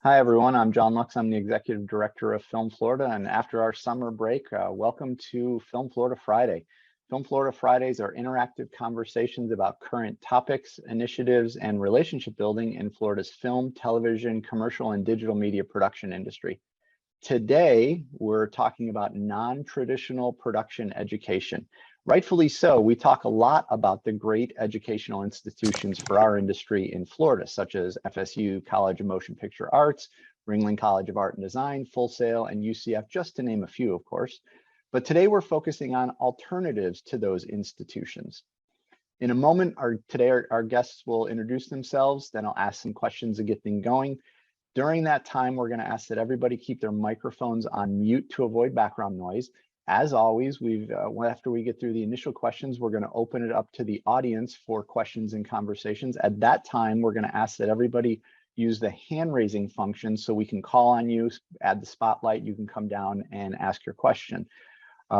Hi, everyone. I'm John Lux. I'm the Executive Director of Film Florida. And after our summer break, welcome to Film Florida Friday. Film Florida Fridays are interactive conversations about current topics, initiatives, and relationship building in Florida's film, television, commercial, and digital media production industry. Today, we're talking about non-traditional production education. Rightfully so, we talk a lot about the great educational institutions for our industry in Florida, such as FSU College of Motion Picture Arts, Ringling College of Art and Design, Full Sail, and UCF, just to name a few, of course. But today we're focusing on alternatives to those institutions. In a moment, our guests will introduce themselves, then I'll ask some questions to get things going. During that time, we're going to ask that everybody keep their microphones on mute to avoid background noise. As always, after we get through the initial questions, we're going to open it up to the audience for questions and conversations. At that time, we're going to ask that everybody use the hand raising function so we can call on you, add the spotlight, you can come down and ask your question.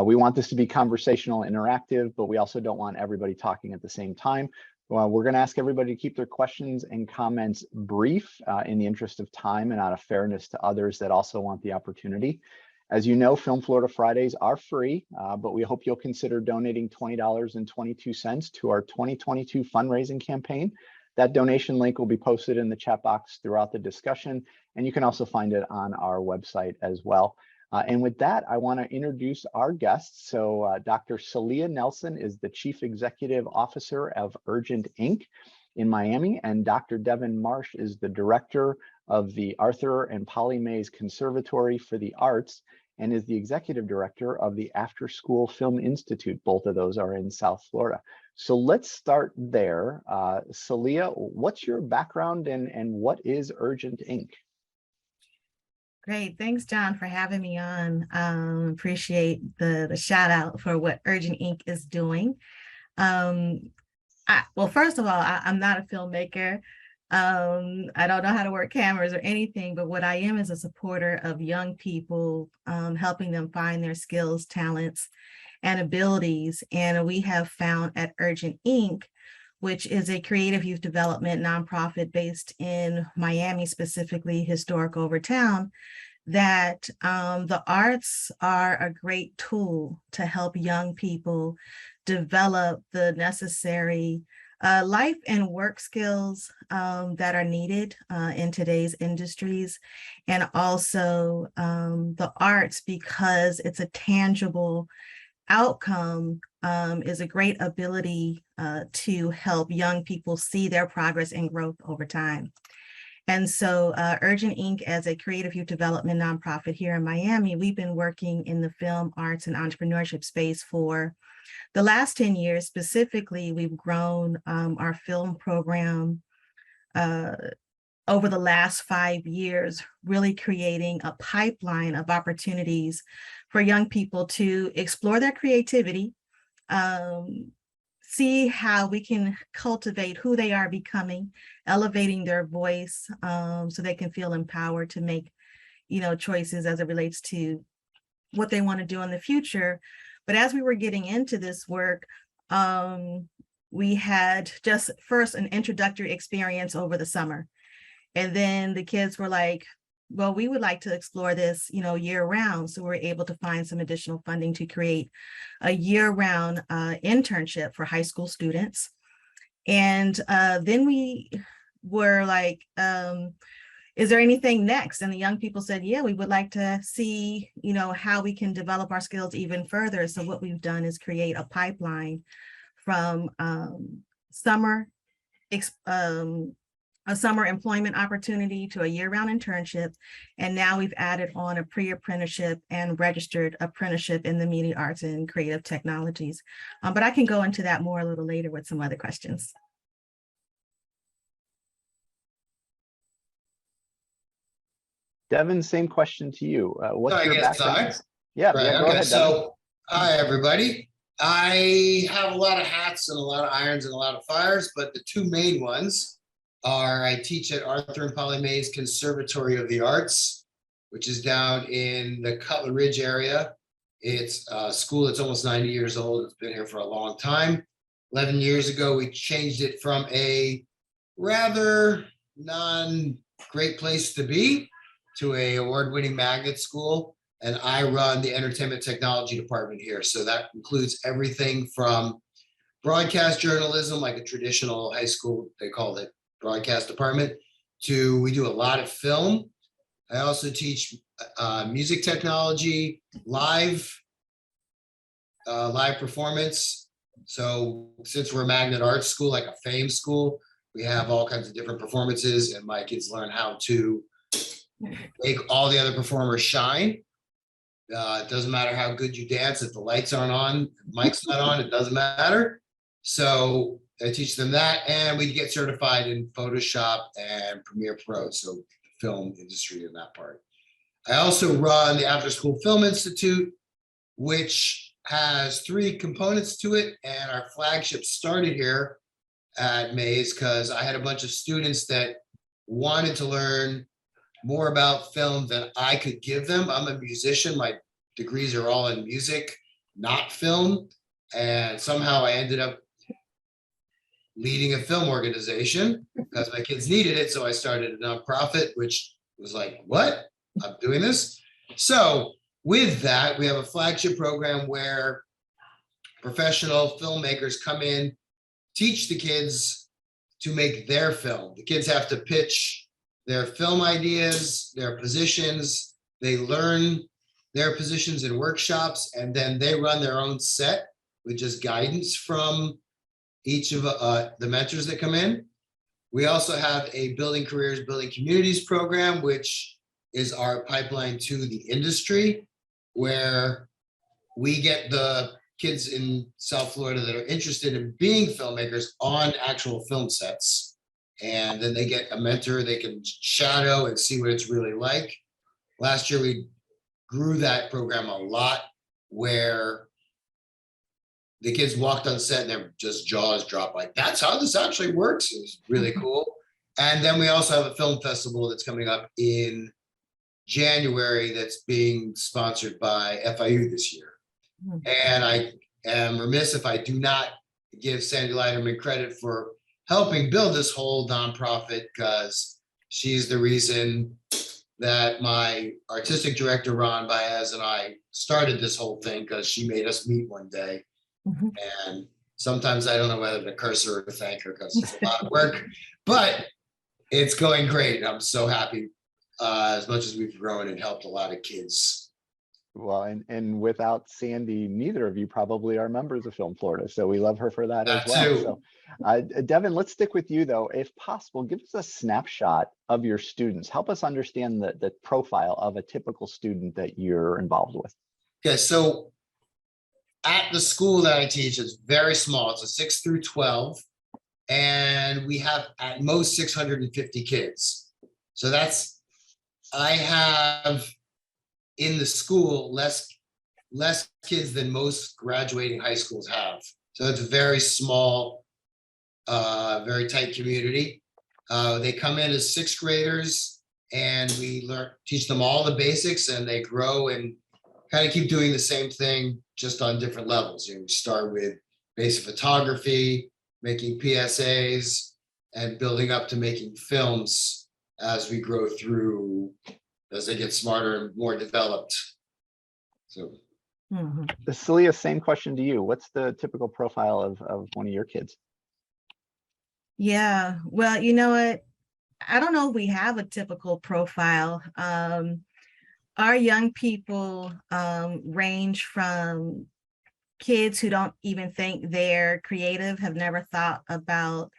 We want this to be conversational, interactive, but we also don't want everybody talking at the same time. We're going to ask everybody to keep their questions and comments brief in the interest of time and out of fairness to others that also want the opportunity. As you know, Film Florida Fridays are free, but we hope you'll consider donating $20.22 to our 2022 fundraising campaign. That donation link will be posted in the chat box throughout the discussion, and you can also find it on our website as well. And with that, I want to introduce our guests. So Dr. Saliha Nelson is the Chief Executive Officer of Urgent Inc. in Miami, and Dr. Devin Marsh is the Director of the Arthur and Polly Mays Conservatory for the Arts and is the Executive Director of the After School Film Institute. Both of those are in South Florida. So let's start there. Saliha, what's your background and what is Urgent Inc.? Great. Thanks, John, for having me on. Appreciate the shout out for what Urgent Inc. is doing. Well, first of all, I'm not a filmmaker. I don't know how to work cameras or anything, but what I am is a supporter of young people, helping them find their skills, talents, and abilities. And we have found at Urgent Inc., which is a creative youth development nonprofit based in Miami, specifically historic Overtown, that the arts are a great tool to help young people develop the necessary life and work skills that are needed in today's industries, and also the arts, because it's a tangible outcome, is a great ability to help young people see their progress and growth over time. And so Urgent Inc., as a creative youth development nonprofit here in Miami, we've been working in the film, arts, and entrepreneurship space for the last 10 years. Specifically, we've grown our film program over the last 5 years, really creating a pipeline of opportunities for young people to explore their creativity, see how we can cultivate who they are becoming, elevating their voice so they can feel empowered to make, choices as it relates to what they want to do in the future. But as we were getting into this work, we had just first an introductory experience over the summer. And then the kids were like, well, we would like to explore this, year round. So we were able to find some additional funding to create a year-round internship for high school students. And then we were like, is there anything next? And the young people said, yeah, we would like to see, how we can develop our skills even further. So what we've done is create a pipeline from a summer employment opportunity to a year-round internship. And now we've added on a pre-apprenticeship and registered apprenticeship in the media arts and creative technologies. But I can go into that more a little later with some other questions. Devin, same question to you. What's your background? Yeah, right. Go ahead, so, hi, everybody. I have a lot of hats and a lot of irons and a lot of fires, but the two main ones are I teach at Arthur and Polly Mays Conservatory of the Arts, which is down in the Cutler Ridge area. It's a school that's almost 90 years old. It's been here for a long time. 11 years ago, we changed it from a rather non-great place to be to a award-winning magnet school, and I run the entertainment technology department here. So that includes everything from broadcast journalism, like a traditional high school, they call it broadcast department, to we do a lot of film. I also teach music technology, live performance. So since we're a magnet arts school, like a fame school, we have all kinds of different performances, and my kids learn how to make all the other performers shine. It doesn't matter how good you dance, if the lights aren't on, mic's not on, it doesn't matter. So I teach them that, and we get certified in Photoshop and Premiere Pro, so the film industry in that part. I also run the After School Film Institute, which has 3 components to it, and our flagship started here at Mays because I had a bunch of students that wanted to learn more about film than I could give them. I'm a musician. My degrees are all in music, not film. And somehow I ended up leading a film organization because my kids needed it. So I started a nonprofit, which was like, what? I'm doing this. So with that, we have a flagship program where professional filmmakers come in, teach the kids to make their film. The kids have to pitch their film ideas, their positions. They learn their positions in workshops, and then they run their own set with just guidance from each of the mentors that come in. We also have a Building Careers, Building Communities program, which is our pipeline to the industry, where we get the kids in South Florida that are interested in being filmmakers on actual film sets. And then they get a mentor they can shadow and see what it's really like. Last year, we grew that program a lot, where the kids walked on set and their just jaws dropped, like, that's how this actually works. It was really cool. And then we also have a film festival that's coming up in January that's being sponsored by FIU this year. And I am remiss if I do not give Sandy Leiterman credit for helping build this whole nonprofit, because she's the reason that my artistic director, Ron Baez, and I started this whole thing, because she made us meet one day. And sometimes I don't know whether to curse her or to thank her, because it's a lot of work, but it's going great. I'm so happy, as much as we've grown and helped a lot of kids. Well, and without Sandy, neither of you probably are members of Film Florida, so we love her for that as well. Too. So, Devin, let's stick with you though. If possible, give us a snapshot of your students. Help us understand the profile of a typical student that you're involved with. Okay, so at the school that I teach, it's very small. It's a 6 through 12, and we have at most 650 kids. So I have in the school less kids than most graduating high schools have. So it's a very small, very tight community. They come in as 6th graders, and we teach them all the basics, and they grow and kind of keep doing the same thing, just on different levels. We start with basic photography, making PSAs, and building up to making films as we grow through, as they get smarter and more developed. So, Saliha, same question to you. What's the typical profile of one of your kids? Yeah, well, you know what? I don't know if we have a typical profile. Our young people range from kids who don't even think they're creative, have never thought about,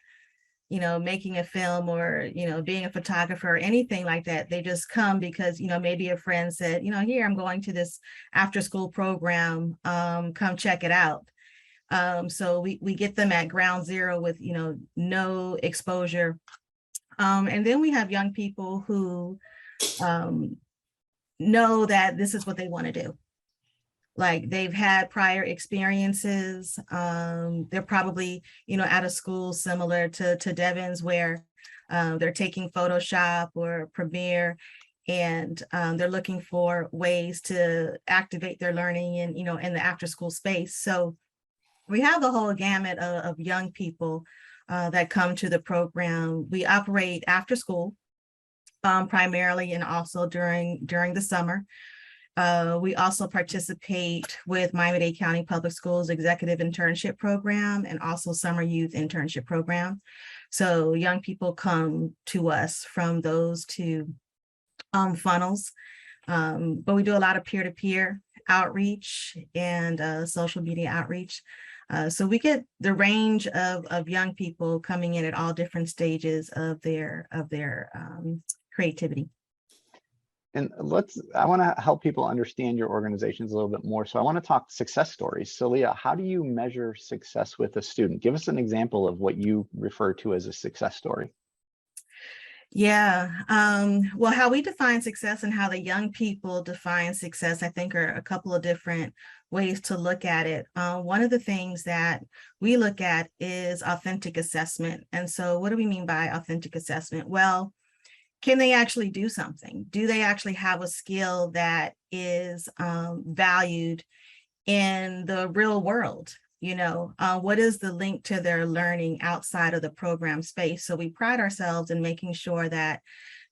making a film or, being a photographer or anything like that. They just come because, maybe a friend said, here, I'm going to this after school program, come check it out. So we get them at ground zero with, no exposure. And then we have young people who know that this is what they want to do. Like, they've had prior experiences. They're probably, at a school similar to Devin's, where they're taking Photoshop or Premiere, and they're looking for ways to activate their learning in the after school space. So we have the whole gamut of young people that come to the program. We operate after school. primarily, and also during the summer. We also participate with Miami-Dade County Public Schools Executive Internship Program and also Summer Youth Internship Program. So young people come to us from those two funnels, but we do a lot of peer-to-peer outreach and social media outreach. So we get the range of young people coming in at all different stages of their creativity. And I want to help people understand your organizations a little bit more. So I want to talk success stories. Saliha, how do you measure success with a student? Give us an example of what you refer to as a success story. Yeah, well, how we define success and how the young people define success, I think, are a couple of different ways to look at it. One of the things that we look at is authentic assessment. And so what do we mean by authentic assessment? Well, can they actually do something? Do they actually have a skill that is valued in the real world? You know, what is the link to their learning outside of the program space? So we pride ourselves in making sure that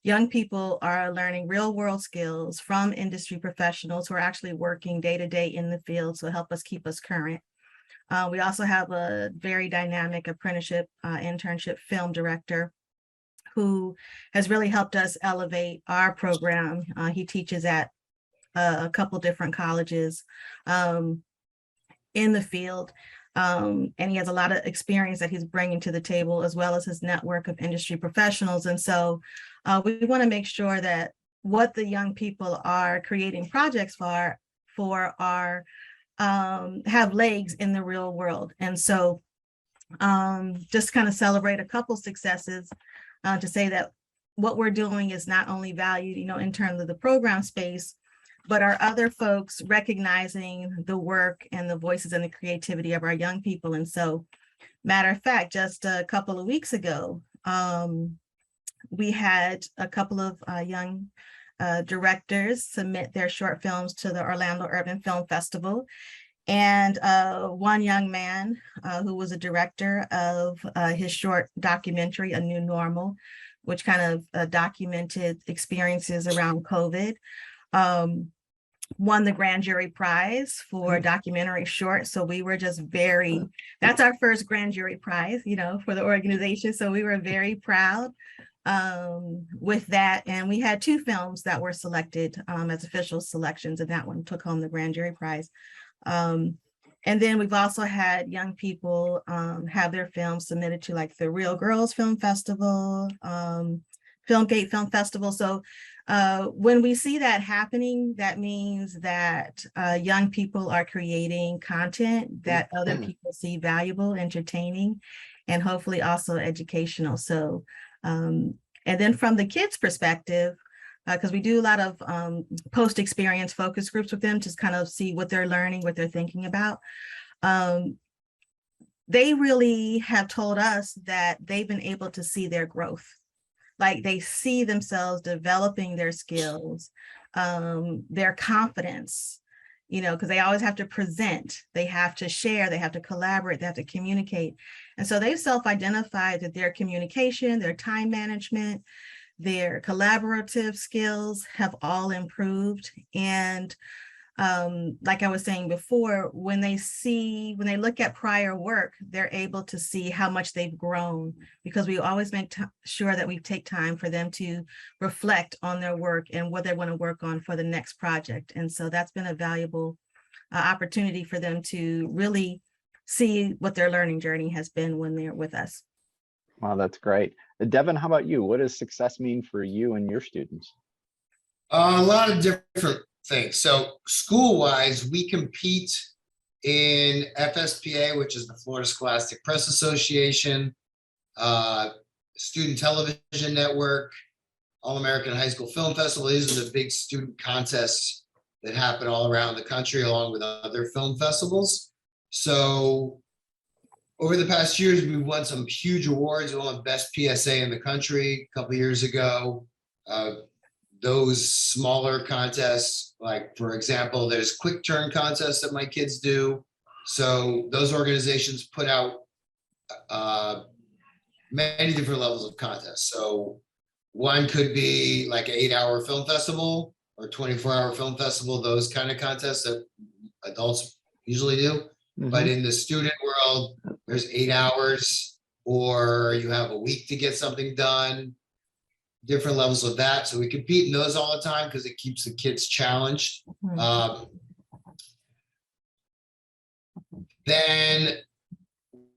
young people are learning real world skills from industry professionals who are actually working day to day in the field, so help us keep us current. We also have a very dynamic apprenticeship internship film director who has really helped us elevate our program. He teaches at a couple different colleges in the field, and he has a lot of experience that he's bringing to the table, as well as his network of industry professionals. And so we want to make sure that what the young people are creating projects for are have legs in the real world. And so just kind of celebrate a couple successes to say that what we're doing is not only valued, you know, in terms of the program space, but our other folks recognizing the work and the voices and the creativity of our young people. And so, matter of fact, just a couple of weeks ago, we had a couple of young directors submit their short films to the Orlando Urban Film Festival. And one young man who was a director of his short documentary, A New Normal, which kind of documented experiences around COVID, won the grand jury prize for documentary short. So we were just that's our first grand jury prize, you know, for the organization. So we were very proud with that. And we had 2 films that were selected as official selections, and that one took home the grand jury prize. And then we've also had young people have their films submitted to like the Real Girls Film Festival, Filmgate Film Festival. So when we see that happening, that means that young people are creating content that other people see valuable, entertaining, and hopefully also educational. So, and then from the kids' perspective, because we do a lot of post-experience focus groups with them to kind of see what they're learning, what they're thinking about. They really have told us that they've been able to see their growth. Like they see themselves developing their skills, their confidence, you know, because they always have to present, they have to share, they have to collaborate, they have to communicate. And so they've self-identified that their communication, their time management, their collaborative skills have all improved. And like I was saying before, when they look at prior work, they're able to see how much they've grown, because we always make sure that we take time for them to reflect on their work and what they want to work on for the next project. And so that's been a valuable opportunity for them to really see what their learning journey has been when they're with us. Wow, that's great. Devin, how about you? What does success mean for you and your students? A lot of different things. So school-wise, we compete in FSPA, which is the Florida Scholastic Press Association, Student Television Network, All-American High School Film Festival. These are the big student contests that happen all around the country, along with other film festivals. So over the past years, we've won some huge awards. We won Best PSA in the country a couple of years ago. Those smaller contests, like for example, there's quick turn contests that my kids do. So those organizations put out many different levels of contests. So One could be like an 8-hour film festival or 24-hour film festival, those kind of contests that adults usually do. But in the student world, there's 8 hours, or you have a week to get something done, different levels of that. So we compete in those all the time because it keeps the kids challenged. Then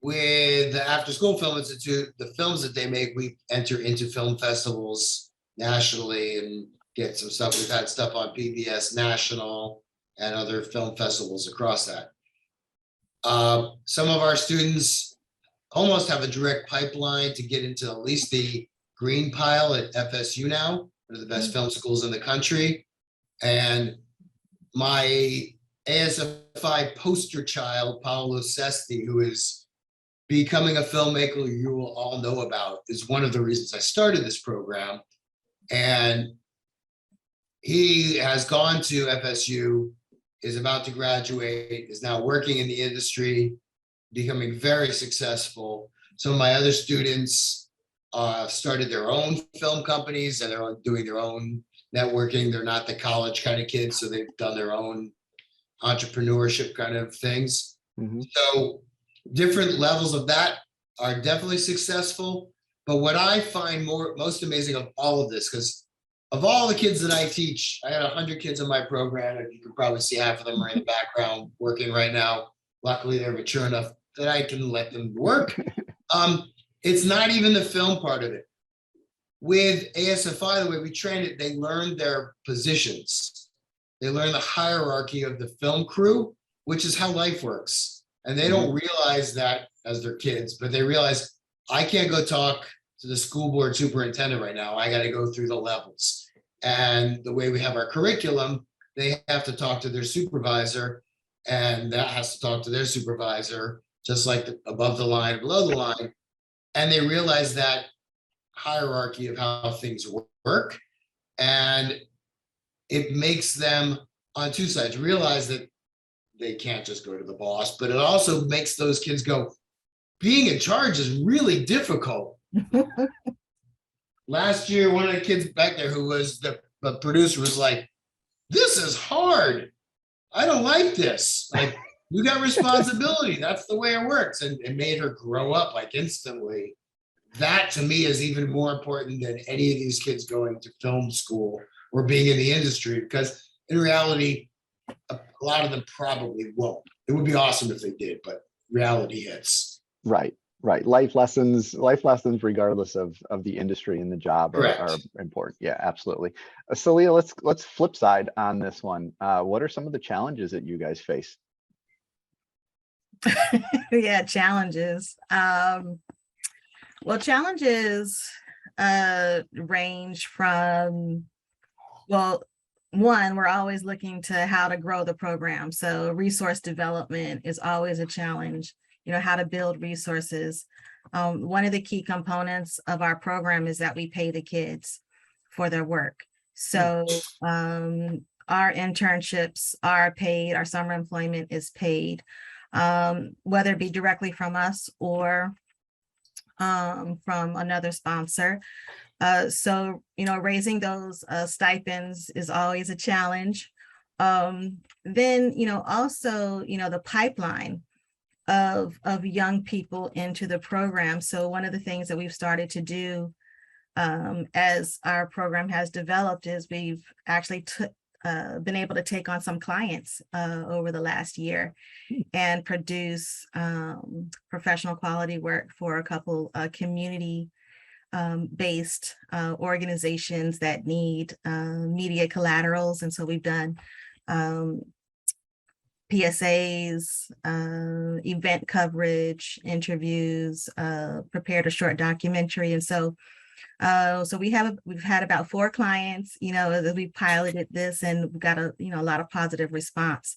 with the After School Film Institute, the films that they make, we enter into film festivals nationally and get some stuff. We've had stuff on PBS National and other film festivals across that. Some of our students almost have a direct pipeline to get into at least the green pile at FSU now, one of the best film schools in the country. And my ASFI poster child, Paolo Sesti, who is becoming a filmmaker you will all know about, is one of the reasons I started this program. And he has gone to FSU, is about to graduate, is now working in the industry, becoming very successful. Some of my other students started their own film companies and they're doing their own networking. They're not the college kind of kids, so they've done their own entrepreneurship kind of things. So different levels of that are definitely successful. But what I find most amazing of all of this, because of all the kids that I teach, I had 100 kids in my program, and you can probably see half of them are in the background working right now. Luckily, they're mature enough that I can let them work. It's not even the film part of it. With ASFI, the way we train it, they learn their positions. They learn the hierarchy of the film crew, which is how life works. And they don't realize that as their kids, but they realize, I can't go talk to the school board superintendent right now. I got to go through the levels. And the way we have our curriculum, they have to talk to their supervisor, and that has to talk to their supervisor, just like above the line, below the line. And they realize that hierarchy of how things work. And it makes them on two sides realize that they can't just go to the boss, but it also makes those kids go, being in charge is really difficult. Last year, one of the kids back there who was the producer was like, this is hard. I don't like this. Like, you got responsibility. That's the way it works. And it made her grow up like instantly. That to me is even more important than any of these kids going to film school or being in the industry, because in reality, a lot of them probably won't. It would be awesome if they did, but reality hits. Right. Life lessons, regardless of the industry and the job are important. Yeah, absolutely. Saliha, let's flip side on this one. What are some of the challenges that you guys face? Yeah, challenges. Well, challenges range from, well, one, we're always looking to how to grow the program. So resource development is always a challenge, how to build resources. One of the key components of our program is that we pay the kids for their work. So our internships are paid, our summer employment is paid, whether it be directly from us or from another sponsor. So, raising those stipends is always a challenge. Then, also, the pipeline of young people into the program. So one of the things that we've started to do as our program has developed is we've actually been able to take on some clients over the last year and produce professional quality work for a couple community based organizations that need media collaterals. And so we've done PSAs, event coverage, interviews, prepared a short documentary. And so we've had about 4 clients, as we piloted this, and we've got a lot of positive response.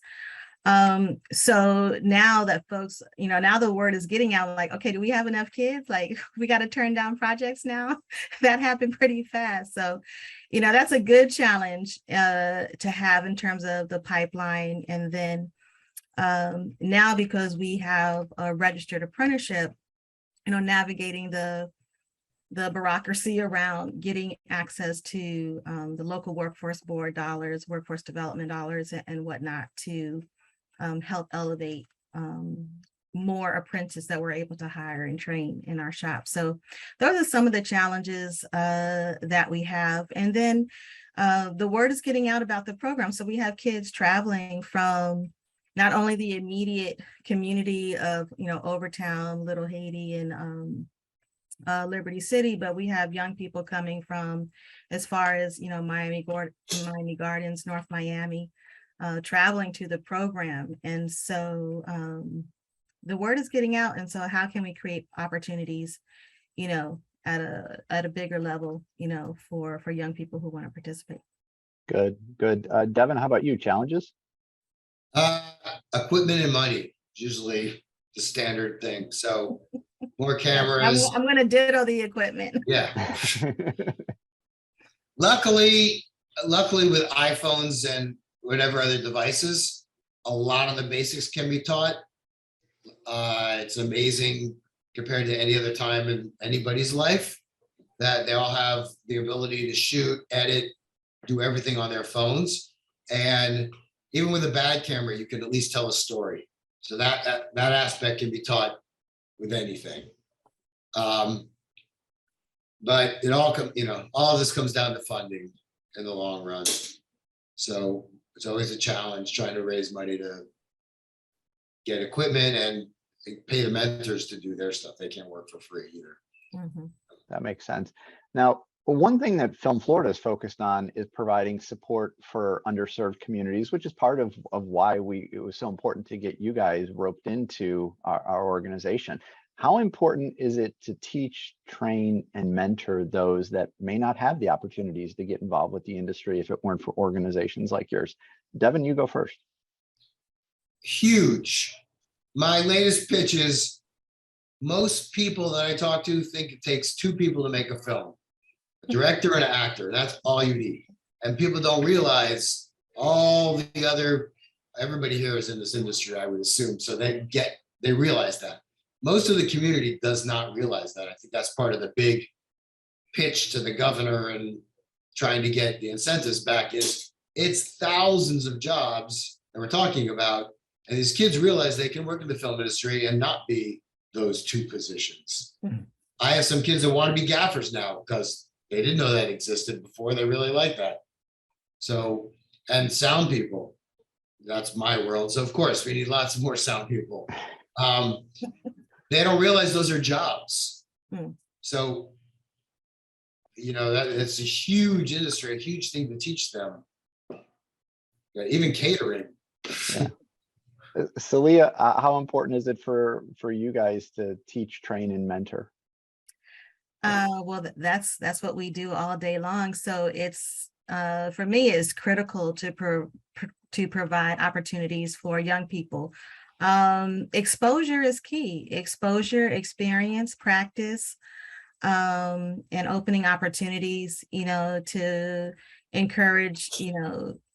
So now that folks, now the word is getting out, like, okay, do we have enough kids? Like, we got to turn down projects now. That happened pretty fast. So, that's a good challenge to have in terms of the pipeline. And then now, because we have a registered apprenticeship, navigating the the bureaucracy around getting access to the local workforce board dollars, workforce development dollars, and whatnot to help elevate more apprentices that we're able to hire and train in our shop. So those are some of the challenges that we have. And then the word is getting out about the program. So we have kids traveling from not only the immediate community of, Overtown, Little Haiti, and Liberty City, but we have young people coming from as far as, Miami Gardens, North Miami, traveling to the program. And so the word is getting out. And so how can we create opportunities, at a bigger level, for young people who want to participate? Good. Devin, how about you? Challenges? Equipment and money, usually the standard thing. So more cameras. I'm going to ditto the equipment. Yeah. Luckily with iPhones and whatever other devices, a lot of the basics can be taught. It's amazing compared to any other time in anybody's life that they all have the ability to shoot, edit, do everything on their phones. And even with a bad camera, you can at least tell a story. So that aspect can be taught with anything. But it all all of this comes down to funding in the long run. So it's always a challenge trying to raise money to get equipment and pay the mentors to do their stuff. They can't work for free either. Mm-hmm. That makes sense. Now, one thing that Film Florida is focused on is providing support for underserved communities, which is part of why it was so important to get you guys roped into our organization. How important is it to teach, train, and mentor those that may not have the opportunities to get involved with the industry if it weren't for organizations like yours? Devin, you go first. Huge. My latest pitch is most people that I talk to think it takes two people to make a film, a director and an actor. That's all you need. And people don't realize all the other, everybody here is in this industry, I would assume. So they realize that. Most of the community does not realize that. I think that's part of the big pitch to the governor and trying to get the incentives back is it's thousands of jobs that we're talking about. And these kids realize they can work in the film industry and not be those two positions. Mm-hmm. I have some kids that want to be gaffers now because they didn't know that existed before. They really like that. So, and sound people, that's my world. So of course we need lots of more sound people. They don't realize those are jobs. Mm. So, that it's a huge industry, a huge thing to teach them. Even catering. Yeah. Saliha, how important is it for you guys to teach, train, and mentor? Well, that's what we do all day long. So it's for me, it's critical to provide opportunities for young people. Exposure is key. Exposure, experience, practice, and opening opportunities, to encourage,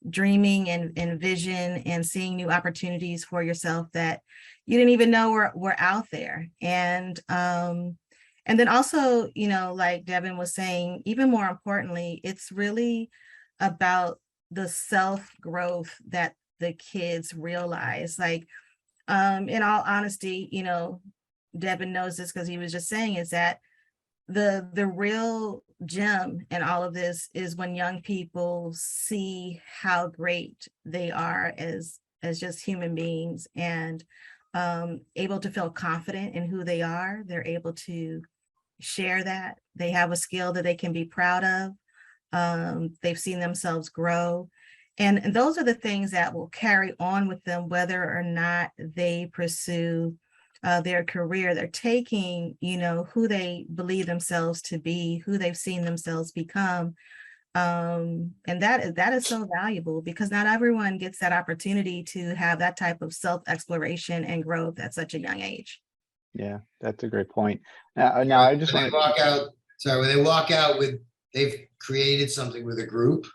dreaming and vision and seeing new opportunities for yourself that you didn't even know were out there. And then also, like Devin was saying, even more importantly, it's really about the self-growth that the kids realize. Like, in all honesty, Devin knows this because he was just saying is that the real gem in all of this is when young people see how great they are as just human beings and able to feel confident in who they are. They're able to share that. They have a skill that they can be proud of. They've seen themselves grow. And those are the things that will carry on with them, whether or not they pursue their career. They're taking, who they believe themselves to be, who they've seen themselves become. And that is so valuable because not everyone gets that opportunity to have that type of self-exploration and growth at such a young age. Yeah, that's a great point. Now I just want to when they walk out with, they've created something with a group.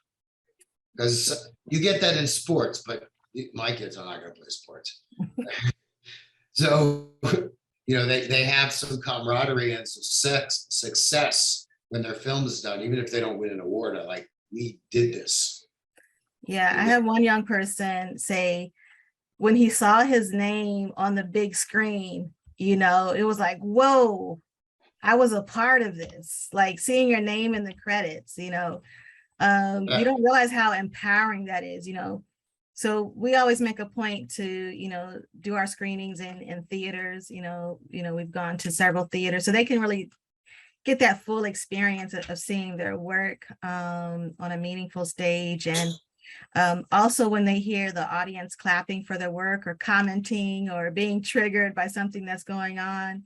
Because you get that in sports, but my kids are not going to play sports. So you know, they have some camaraderie and success when their film is done, even if they don't win an award. I like, we did this. Yeah, I had one young person say when he saw his name on the big screen, you know, it was like, whoa, I was a part of this. Like seeing your name in the credits, you know, you don't realize how empowering that is, you know. So we always make a point to, you know, do our screenings in theaters, you know, we've gone to several theaters so they can really get that full experience of seeing their work on a meaningful stage. And also when they hear the audience clapping for their work or commenting or being triggered by something that's going on,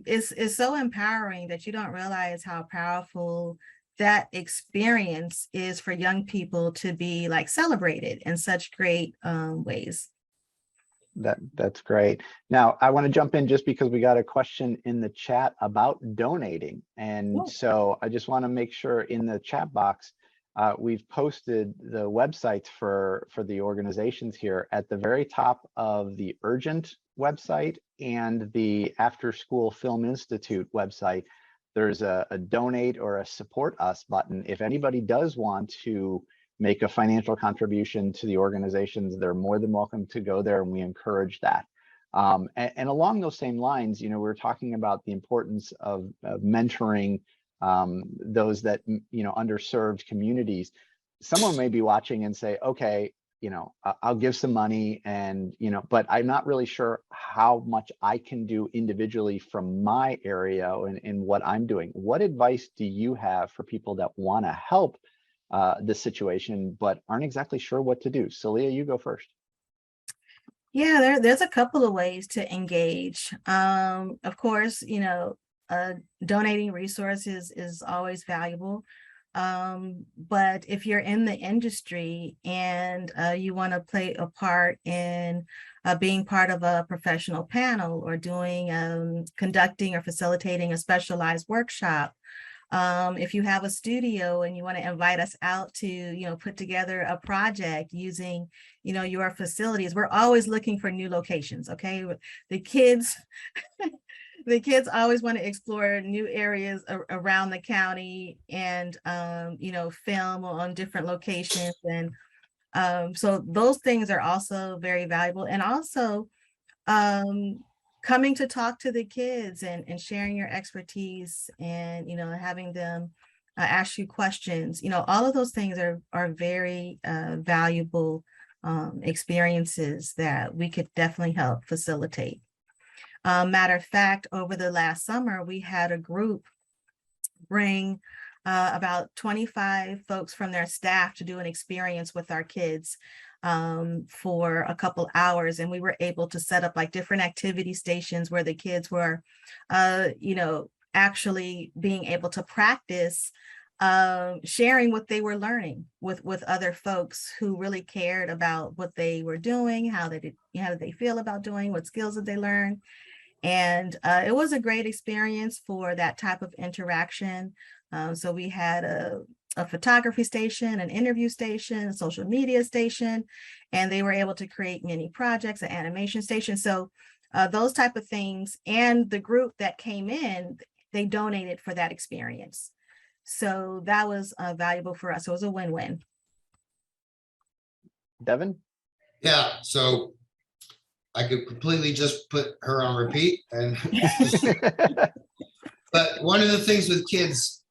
it's so empowering that you don't realize how powerful that experience is for young people to be like celebrated in such great ways. That's great. Now, I want to jump in just because we got a question in the chat about donating. And so I just want to make sure in the chat box, we've posted the websites for the organizations here at the very top of the Urgent website and the After School Film Institute website. There's a donate or a support us button. If anybody does want to make a financial contribution to the organizations, they're more than welcome to go there, and we encourage that. And along those same lines, you know, we're talking about the importance of mentoring those that, you know, underserved communities. Someone may be watching and say, okay, you know, I'll give some money and, you know, but I'm not really sure how much I can do individually from my area and what I'm doing. What advice do you have for people that want to help this situation, but aren't exactly sure what to do? Saliha, you go first. Yeah, there's a couple of ways to engage. Of course, you know, donating resources is always valuable. But if you're in the industry and you want to play a part in being part of a professional panel or doing conducting or facilitating a specialized workshop, if you have a studio and you want to invite us out to, you know, put together a project using, you know, your facilities, we're always looking for new locations. Okay, the kids the kids always want to explore new areas around the county and you know, film on different locations. And so those things are also very valuable. And also coming to talk to the kids and sharing your expertise and, you know, having them ask you questions, you know, all of those things are very valuable experiences that we could definitely help facilitate. Matter of fact, over the last summer, we had a group bring about 25 folks from their staff to do an experience with our kids for a couple hours. And we were able to set up like different activity stations where the kids were, you know, actually being able to practice sharing what they were learning with other folks who really cared about what they were doing, how did they feel about doing, what skills did they learn. And it was a great experience for that type of interaction. So we had a photography station, an interview station, a social media station, and they were able to create mini projects, an animation station. So those type of things. And the group that came in, they donated for that experience. So that was valuable for us. So it was a win-win. Devin? Yeah, so I could completely just put her on repeat. And but one of the things with kids,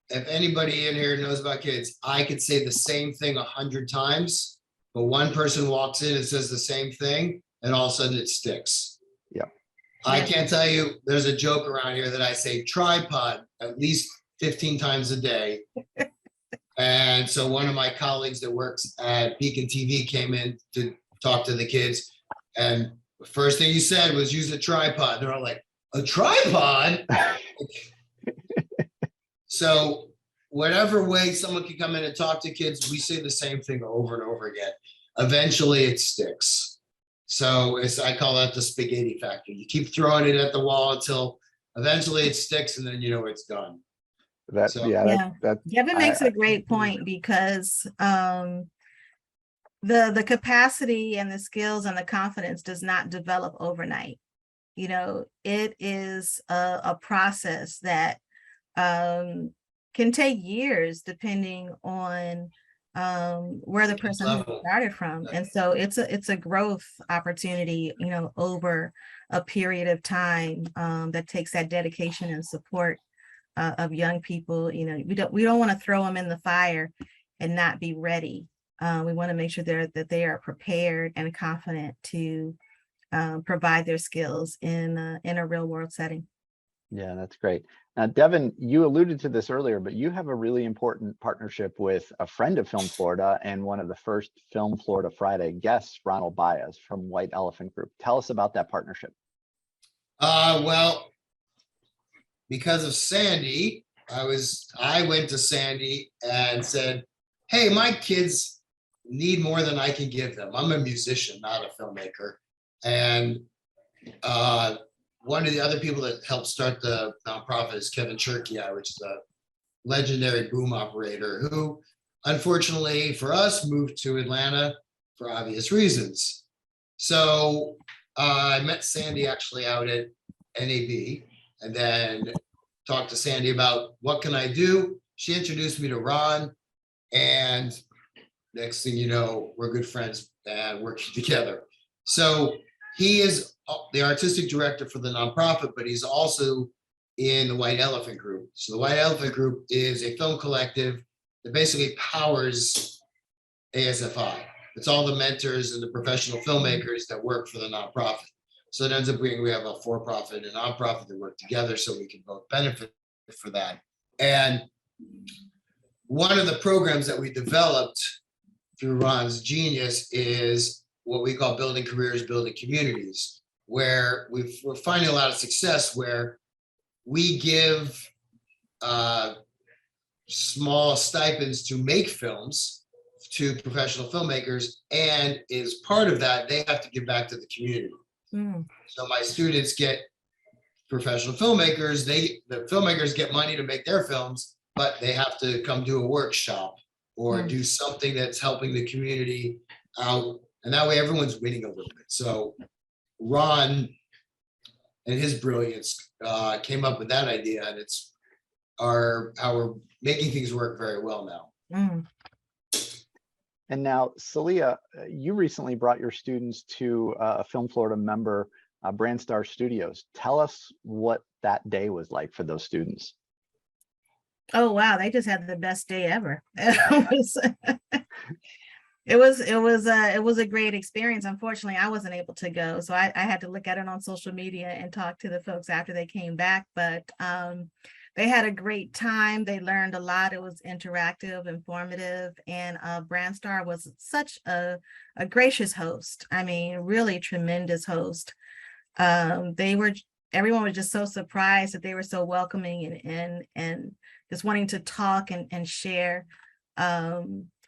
if anybody in here knows about kids, I could say the same thing 100 times, but one person walks in and says the same thing, and all of a sudden it sticks. Yeah. I can't tell you, there's a joke around here that I say tripod at least 15 times a day. And so one of my colleagues that works at Beacon TV came in to talk to the kids. And the first thing he said was use a tripod. They're all like, a tripod? So whatever way someone can come in and talk to kids, we say the same thing over and over again. Eventually it sticks. So I call that the spaghetti factor. You keep throwing it at the wall until eventually it sticks, and then you know it's done. Devin makes a great point, because the capacity and the skills and the confidence does not develop overnight. it is a process that can take years depending on where the person has started from. And so it's a growth opportunity, over a period of time that takes that dedication and support of young people. We don't want to throw them in the fire and not be ready. We want to make sure that they are prepared and confident to provide their skills in a real world setting. Yeah, that's great. Now, Devin, you alluded to this earlier, but you have a really important partnership with a friend of Film Florida and one of the first Film Florida Friday guests, Ronald Baez from White Elephant Group. Tell us about that partnership. Well, because of Sandy, I went to Sandy and said, hey, my kids need more than I can give them. I'm a musician, not a filmmaker. And one of the other people that helped start the nonprofit is Kevin Cherkia, which is a legendary boom operator who, unfortunately for us, moved to Atlanta for obvious reasons. So I met Sandy actually out at NAB and then talked to Sandy about what can I do. She introduced me to Ron, and next thing you know, we're good friends and working together. So he is the artistic director for the nonprofit, but he's also in the White Elephant Group. So the White Elephant Group is a film collective that basically powers ASFI. It's all the mentors and the professional filmmakers that work for the nonprofit. So it ends up being, we have a for-profit and nonprofit that work together so we can both benefit for that. And one of the programs that we developed through Ron's genius is what we call building careers, building communities, where we're finding a lot of success where we give small stipends to make films to professional filmmakers, and as part of that, they have to give back to the community. So my students get professional filmmakers, the filmmakers get money to make their films, but they have to come do a workshop or do something that's helping the community out. And that way everyone's winning a little bit. So Ron and his brilliance came up with that idea, and it's how we're making things work very well now. And now, Saliha, you recently brought your students to a Film Florida member, Brandstar Studios. Tell us what that day was like for those students. Oh, wow. They just had the best day ever. It was a great experience. Unfortunately, I wasn't able to go, so I had to look at it on social media and talk to the folks after they came back. But they had a great time. They learned a lot. It was interactive, informative, and Brandstar was such a gracious host. I mean, really tremendous host. Everyone was just so surprised that they were so welcoming and just wanting to talk and share.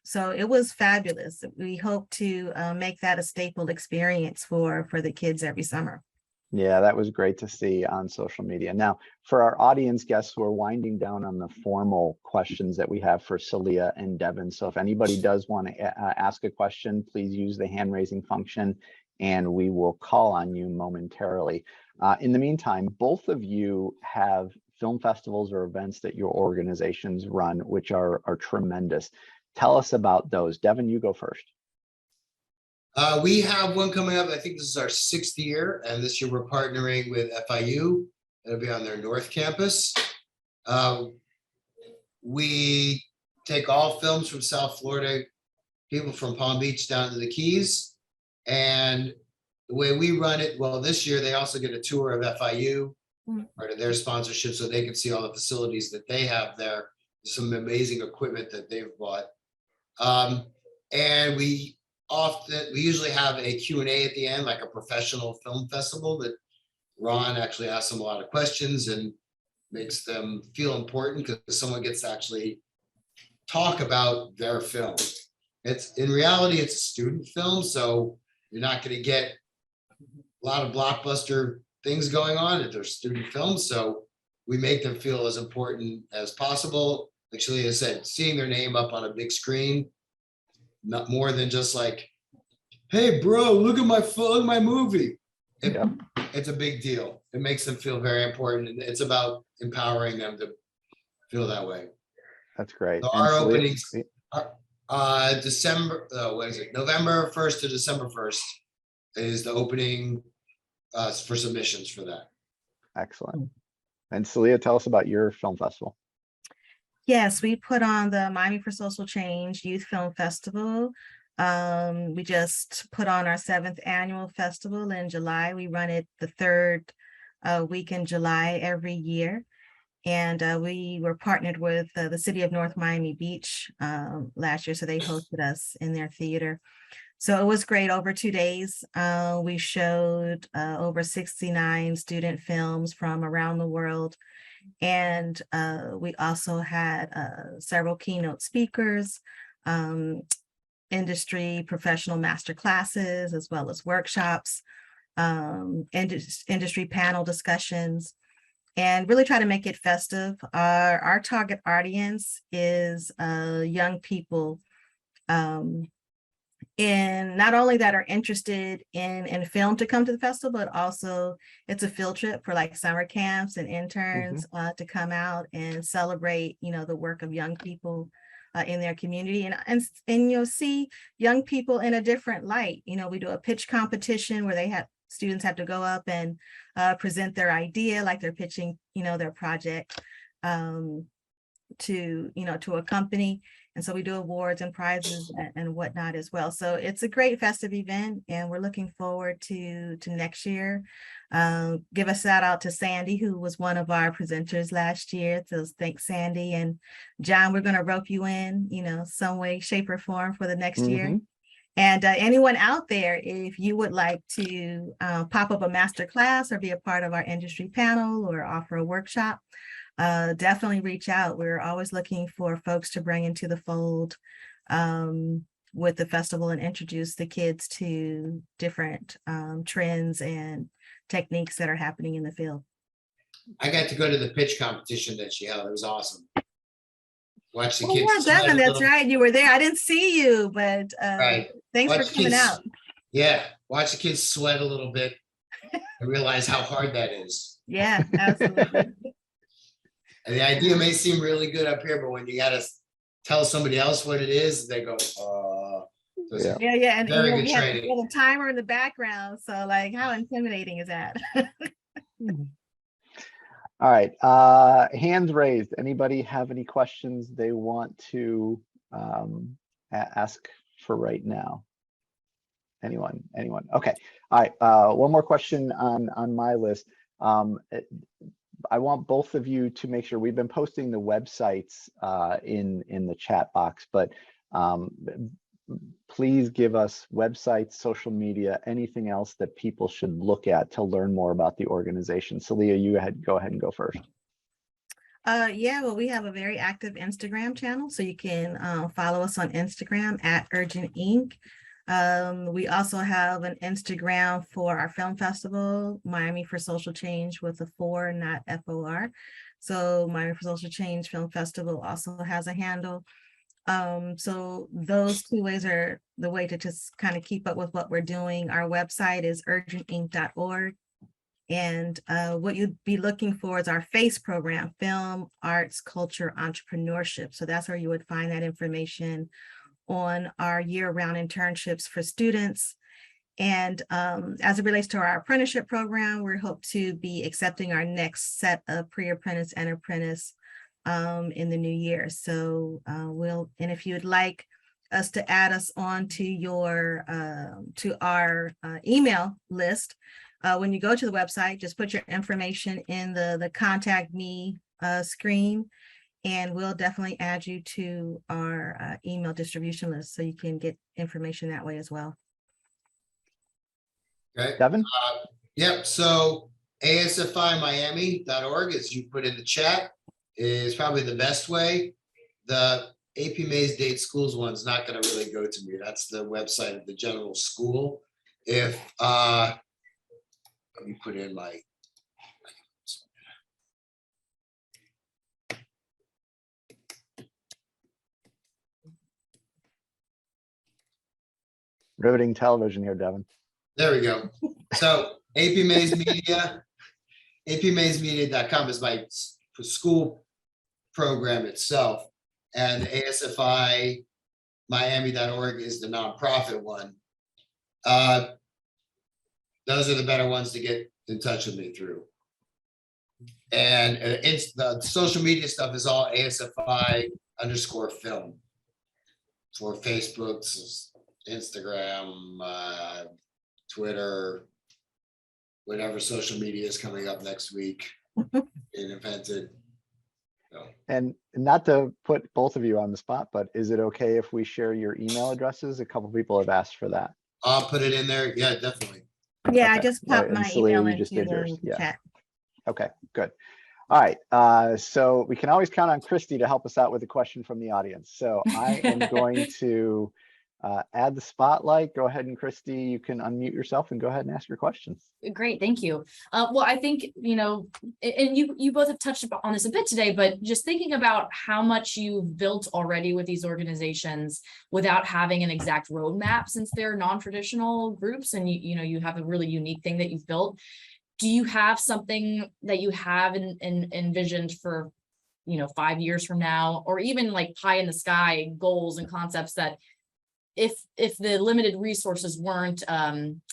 So it was fabulous. We hope to make that a staple experience for the kids every summer. Yeah, that was great to see on social media. Now, for our audience guests, we're winding down on the formal questions that we have for Saliha and Devin. So if anybody does want to ask a question, please use the hand raising function and we will call on you momentarily. In the meantime, both of you have film festivals or events that your organizations run, which are tremendous. Tell us about those. Devin, you go first. We have one coming up. I think this is our 6th year, and this year we're partnering with FIU. It'll be on their North Campus. We take all films from South Florida, people from Palm Beach down to the Keys, and the way we run it, well, this year they also get a tour of FIU, part of their sponsorship, so they can see all the facilities that they have there, some amazing equipment that they've bought. And we usually have a Q&A at the end, like a professional film festival that Ron actually asks them a lot of questions and makes them feel important because someone gets to actually talk about their film. In reality, it's a student film, so you're not going to get a lot of blockbuster things going on if they're student films. So we make them feel as important as possible. Actually, as I said, seeing their name up on a big screen, not more than just like, hey, bro, look at my movie. Yep. It's a big deal. It makes them feel very important, and it's about empowering them to feel that way. That's great. So And our Saliha- openings December, what is it? November 1st to December 1st is the opening for submissions for that. Excellent. And Saliha, tell us about your film festival. Yes, we put on the Miami for Social Change Youth Film Festival. We just put on our 7th annual festival in July. We run it the 3rd week in July every year. And we were partnered with the city of North Miami Beach last year, so they hosted us in their theater. So it was great. Over 2 days, we showed over 69 student films from around the world. And we also had several keynote speakers, industry professional master classes, as well as workshops, industry panel discussions, and really try to make it festive. Our target audience is young people, and not only that are interested in film to come to the festival, but also it's a field trip for like summer camps and interns to come out and celebrate, the work of young people in their community, and you'll see young people in a different light. We do a pitch competition where students have to go up and present their idea, like they're pitching, their project to a company. And so we do awards and prizes and whatnot as well. So it's a great festive event, and we're looking forward to next year. Give a shout out to Sandy, who was one of our presenters last year. So thanks, Sandy. And John, we're going to rope you in, some way, shape, or form for the next year. And anyone out there, if you would like to pop up a master class or be a part of our industry panel or offer a workshop, definitely reach out. We're always looking for folks to bring into the fold with the festival and introduce the kids to different trends and techniques that are happening in the field. I got to go to the pitch competition that she held. It was awesome. Watch the Oh, kids. yeah, Devin, that's right. You were there. I didn't see you, but thanks for coming out. Yeah, watch the kids sweat a little bit and realize how hard that is. Yeah, absolutely. And the idea may seem really good up here, but when you got to tell somebody else what it is, they go, yeah. And very we good have training. a timer in the background. So like, how intimidating is that? All right, hands raised. Anybody have any questions they want to ask for right now? Anyone? Okay. All right. One more question on my list. I want both of you to make sure we've been posting the websites in the chat box, but please give us websites, social media, anything else that people should look at to learn more about the organization. Saliha, you go ahead and go first. Yeah, well, we have a very active Instagram channel, so you can follow us on Instagram at Urgent Inc. We also have an Instagram for our film festival, Miami for Social Change, with a 4, not FOR. So Miami for Social Change Film Festival also has a handle. So those 2 ways are the way to just kind of keep up with what we're doing. Our website is urgentinc.org. And what you'd be looking for is our FACE program, Film, Arts, Culture, Entrepreneurship. So that's where you would find that information on our year-round internships for students. And as it relates to our apprenticeship program, we hope to be accepting our next set of pre-apprentice and apprentice in the new year. So and if you'd like us to add us on to our email list, when you go to the website, just put your information in the contact me screen, and we'll definitely add you to our email distribution list so you can get information that way as well. Okay. Devin? Yep. So asfimiami.org, as you put in the chat, is probably the best way. The AP Mays Dade Schools one's not going to really go to me. That's the website of the general school. If let me put in my Riveting television here, Devin. There we go. So AP Mays Media, apmaysmedia.com is my school program itself. And ASFI Miami.org is the nonprofit one. Those are the better ones to get in touch with me through. And it's the social media stuff is all ASFI_film for Facebook, Instagram, Twitter, whatever social media is coming up next week being invented. So. And not to put both of you on the spot, but is it okay if we share your email addresses? A couple people have asked for that. I'll put it in there. Yeah, definitely. Yeah, Okay. I just popped And my Saliha, email you just into did yours. the Yeah. chat. Okay, good. All right, so we can always count on Christy to help us out with a question from the audience. So I am going to add the spotlight. Go ahead, and Christy, you can unmute yourself and go ahead and ask your questions. Great, thank you. Well, I think, you know, and you both have touched on this a bit today, but just thinking about how much you've built already with these organizations without having an exact roadmap, since they're non-traditional groups and you know, you have a really unique thing that you've built. Do you have something that you have envisioned for, you know, 5 years from now, or even like pie in the sky goals and concepts that if the limited resources weren't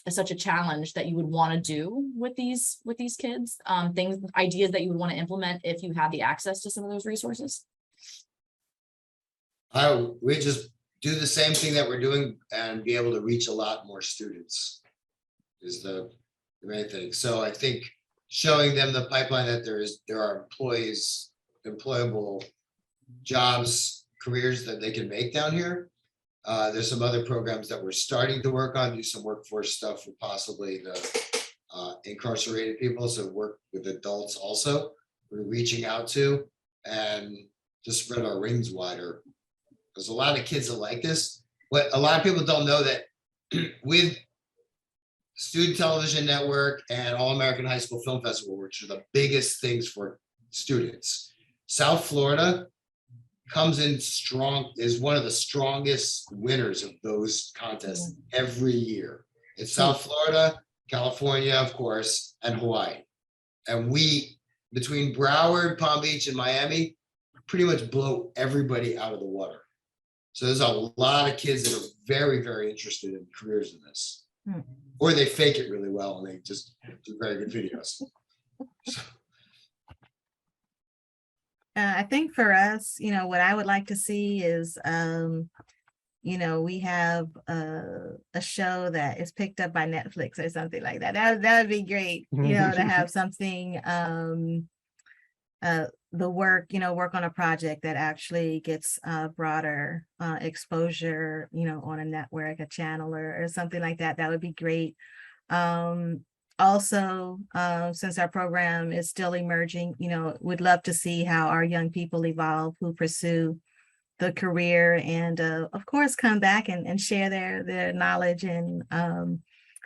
such a challenge that you would want to do with these kids, ideas that you would want to implement if you had the access to some of those resources? We just do the same thing that we're doing and be able to reach a lot more students is the main thing. So I think showing them the pipeline that there are employable jobs, careers that they can make down here. There's some other programs that we're starting to work on, do some workforce stuff with possibly the incarcerated people, so work with adults also. We're reaching out to and just spread our wings wider. There's a lot of kids that like this. But a lot of people don't know that with Student Television Network and All American High School Film Festival, which are the biggest things for students, South Florida comes in strong, is one of the strongest winners of those contests every year. It's South Florida, California, of course, and Hawaii. And we, between Broward, Palm Beach, and Miami, pretty much blow everybody out of the water. So there's a lot of kids that are very, very interested in careers in this. Or they fake it really well and they just do very good videos. I think for us, you know, what I would like to see is, you know, we have a show that is picked up by Netflix or something like that. That would be great, you know, to have something, work on a project that actually gets broader exposure, you know, on a network, a channel or something like that. That would be great. Also, since our program is still emerging, you know, we'd love to see how our young people evolve who pursue the career and, of course, come back and share their knowledge and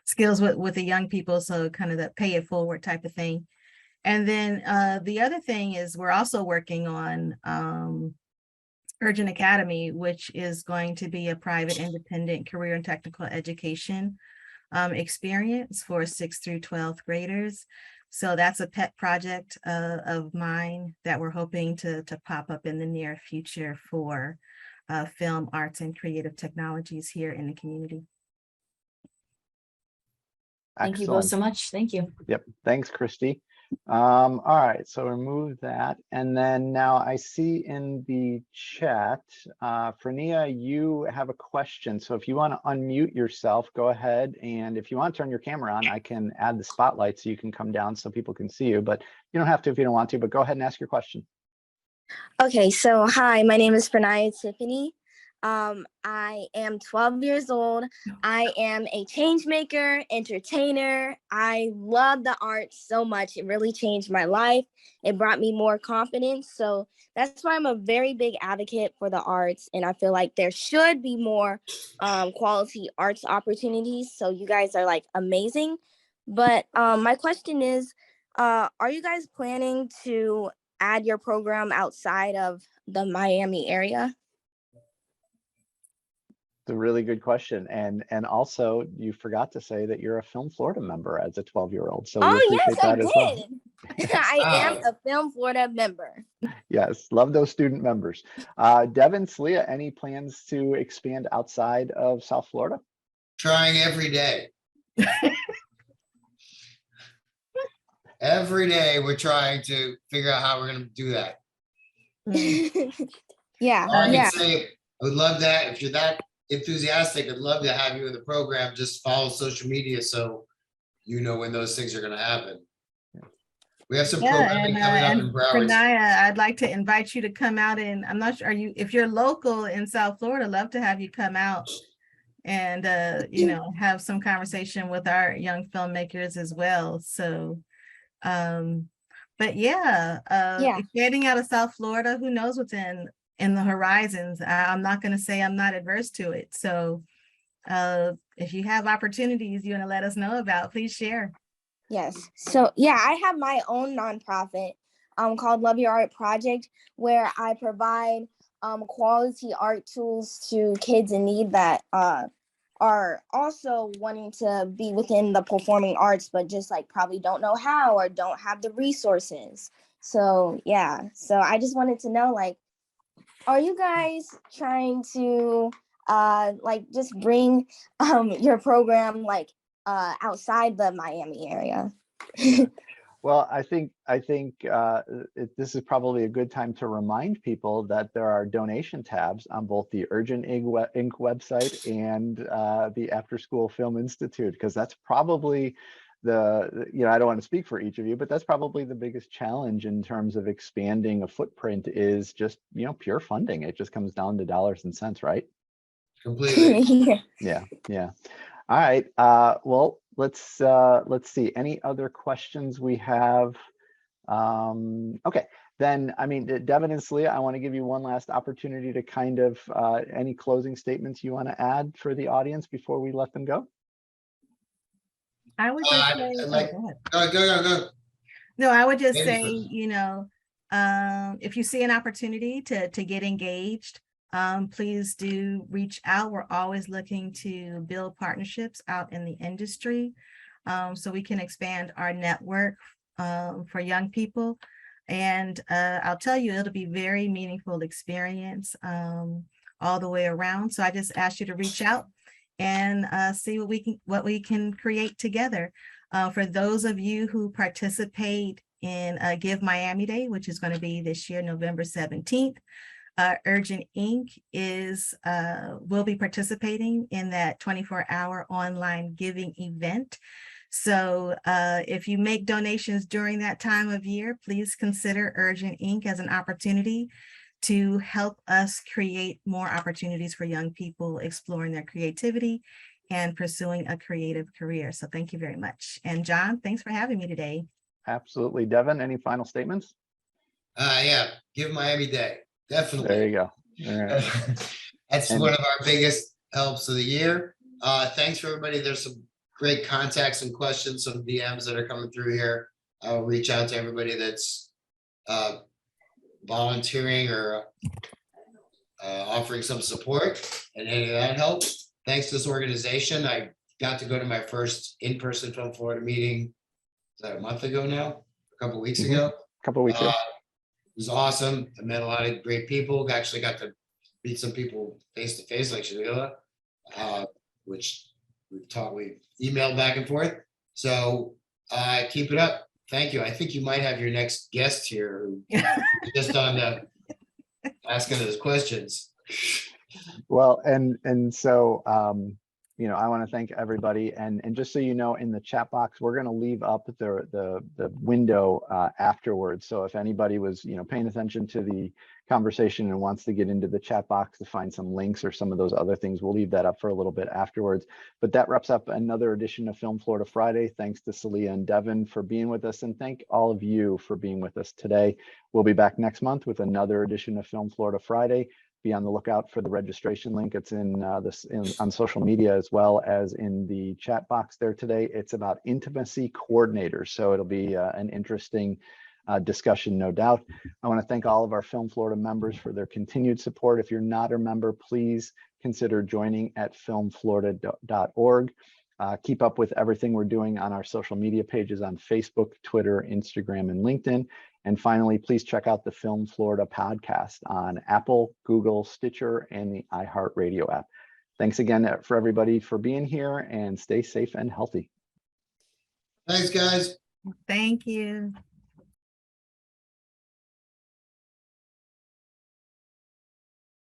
skills with the young people. So kind of the pay it forward type of thing. And then the other thing is we're also working on Urgent Academy, which is going to be a private independent career and technical education experience for 6th through 12th graders. So that's a pet project of mine that we're hoping to pop up in the near future for film, arts, and creative technologies here in the community. Thank you both so much. Thank you. Yep. Thanks, Christy. All right, so remove that. And then now I see in the chat, Fernia, you have a question. So if you want to unmute yourself, go ahead. And if you want to turn your camera on, I can add the spotlight so you can come down so people can see you, but you don't have to if you don't want to, but go ahead and ask your question. Okay, so hi, my name is Fernia Tiffany. I am 12 years old. I am a change maker, entertainer. I love the arts so much. It really changed my life. It brought me more confidence. So that's why I'm a very big advocate for the arts. And I feel like there should be more quality arts opportunities. So you guys are like amazing. But my question is, are you guys planning to add your program outside of the Miami area? It's a really good question. And also you forgot to say that you're a Film Florida member as a 12-year-old. So we Oh, appreciate yes, I that as well. did. I am Wow. a Film Florida member. Yes, love those student members. Devin, Saliha, any plans to expand outside of South Florida? Trying every day. Every day we're trying to figure out how we're going to do that. Yeah, All I yeah. can say, I would love that. If you're that enthusiastic, I'd love to have you in the program. Just follow social media so you know when those things are going to happen. We have some Yeah, programming coming up in and Broward. Pranaya, I'd like to invite you to come out, and I'm not sure, if you're local in South Florida, love to have you come out and you know, have some conversation with our young filmmakers as well. So but yeah, Yeah. getting out of South Florida, who knows what's in the horizons. I'm not going to say I'm not adverse to it. So if you have opportunities you want to let us know about, please share. Yes. So yeah, I have my own nonprofit called Love Your Art Project, where I provide quality art tools to kids in need that are also wanting to be within the performing arts, but just like probably don't know how or don't have the resources. So yeah, so I just wanted to know, like, are you guys trying to like just bring your program like outside the Miami area? Well, I think this is probably a good time to remind people that there are donation tabs on both the Urgent Inc. website and the After School Film Institute, because that's probably I don't want to speak for each of you, but that's probably the biggest challenge in terms of expanding a footprint is just, pure funding. It just comes down to dollars and cents, right? Completely. Yeah. All right. Well, let's see. Any other questions we have? Okay, then, Devin and Saliha, I want to give you one last opportunity to kind of any closing statements you want to add for the audience before we let them go. I would just say, Go. No, I would just Maybe say, if you see an opportunity to get engaged, please do reach out. We're always looking to build partnerships out in the industry, so we can expand our network for young people. And I'll tell you, it'll be very meaningful experience all the way around. So I just ask you to reach out and see what we can create together. For those of you who participate in Give Miami Day, which is going to be this year, November 17th, Urgent Inc. will be participating in that 24-hour online giving event. So if you make donations during that time of year, please consider Urgent Inc. as an opportunity to help us create more opportunities for young people exploring their creativity and pursuing a creative career. So thank you very much. And John, thanks for having me today. Absolutely. Devin, any final statements? Yeah, Give Miami Day. Definitely. There you go. All right. That's one of our biggest helps of the year. Thanks for everybody. There's some great contacts and questions, some DMs that are coming through here. I'll reach out to everybody that's volunteering or offering some support, and any of that helps. Thanks to this organization, I got to go to my first in-person Film Florida meeting. Is that a month ago now? A couple of weeks ago? A couple of weeks ago. It was awesome. I met a lot of great people. Actually got to meet some people face to face, like Saliha, which we emailed back and forth. So keep it up. Thank you. I think you might have your next guest here who just on the asking those questions. Well, and so I want to thank everybody, and just so you know, in the chat box, we're going to leave up the window afterwards. So if anybody was paying attention to the conversation and wants to get into the chat box to find some links or some of those other things, we'll leave that up for a little bit afterwards. But that wraps up another edition of Film Florida Friday. Thanks to Saliha and Devin for being with us, and thank all of you for being with us today. We'll be back next month with another edition of Film Florida Friday. Be on the lookout for the registration link. It's on social media as well as in the chat box there today. It's about intimacy coordinators, so it'll be an interesting discussion, no doubt. I want to thank all of our Film Florida members for their continued support. If you're not a member, please consider joining at filmflorida.org. Keep up with everything we're doing on our social media pages on Facebook, Twitter, Instagram, and LinkedIn. And finally, please check out the Film Florida podcast on Apple, Google, Stitcher, and the iHeartRadio app. Thanks again for everybody for being here, and stay safe and healthy. Thanks, guys. Thank you.